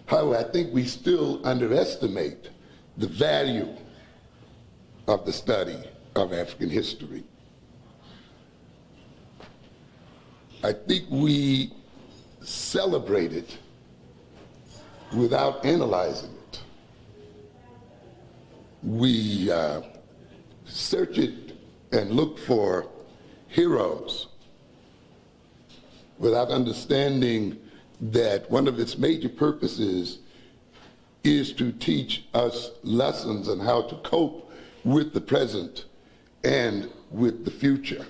However, I think we still underestimate the value of the study of African history. I think we celebrate it without analyzing it. We search it and look for heroes without understanding that one of its major purposes is to teach us lessons on how to cope with the present and with the future.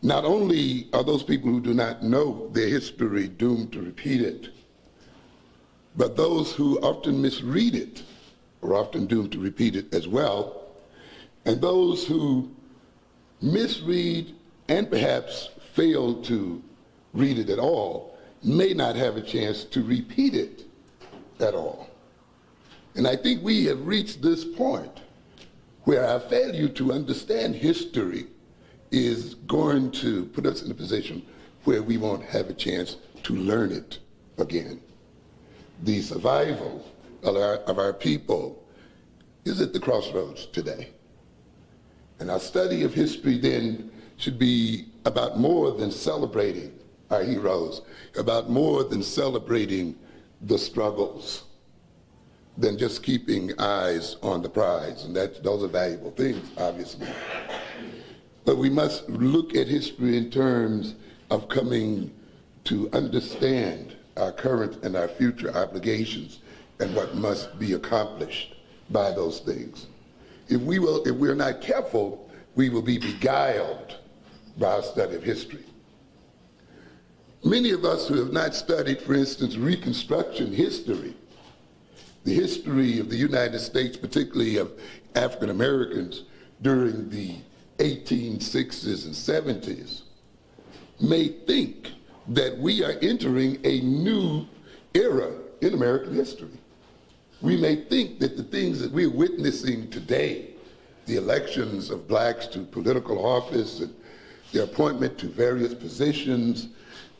Not only are those people who do not know their history doomed to repeat it, but those who often misread it are often doomed to repeat it as well. And those who misread and perhaps fail to read it at all may not have a chance to repeat it at all. And I think we have reached this point where our failure to understand history is going to put us in a position where we won't have a chance to learn it again. The survival of our people is at the crossroads today. And our study of history then should be about more than celebrating our heroes, about more than celebrating the struggles, than just keeping eyes on the prize. And those are valuable things, obviously. But we must look at history in terms of coming to understand our current and our future obligations and what must be accomplished by those things. If we're not careful, we will be beguiled by our study of history. Many of us who have not studied, for instance, Reconstruction history, the history of the United States, particularly of African Americans during the 1860s and 70s, may think that we are entering a new era in American history. We may think that the things that we're witnessing today, the elections of blacks to political office and their appointment to various positions,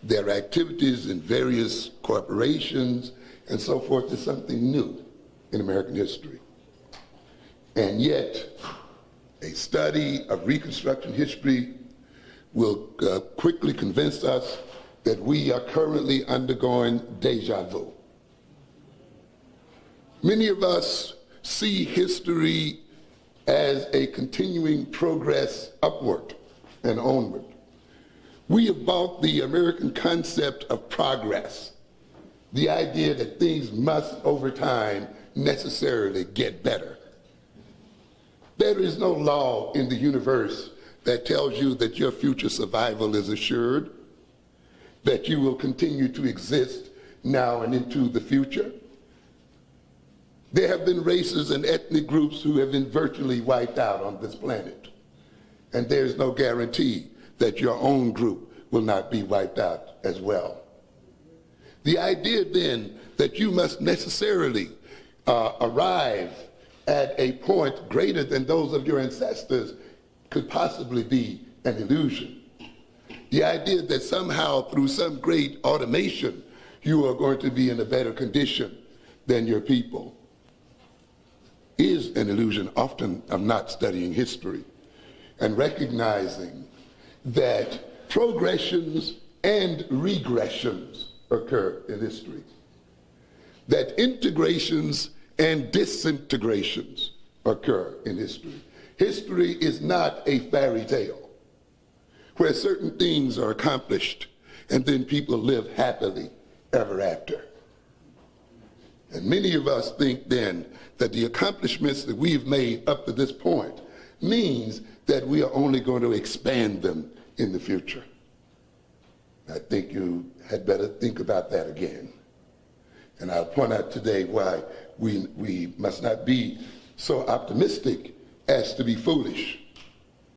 their activities in various corporations, and so forth, is something new in American history. And yet, a study of Reconstruction history will quickly convince us that we are currently undergoing deja vu. Many of us see history as a continuing progress upward and onward. We have bought the American concept of progress, the idea that things must, over time, necessarily get better. There is no law in the universe that tells you that your future survival is assured, that you will continue to exist now and into the future. There have been races and ethnic groups who have been virtually wiped out on this planet. And there's no guarantee that your own group will not be wiped out as well. The idea then that you must necessarily arrive at a point greater than those of your ancestors could possibly be an illusion. The idea that somehow through some great automation you are going to be in a better condition than your people is an illusion often of not studying history and recognizing that progressions and regressions occur in history, that integrations and disintegrations occur in history. History is not a fairy tale where certain things are accomplished and then people live happily ever after. And many of us think then that the accomplishments that we've made up to this point means that we are only going to expand them in the future. I think you had better think about that again. And I'll point out today why we must not be so optimistic as to be foolish.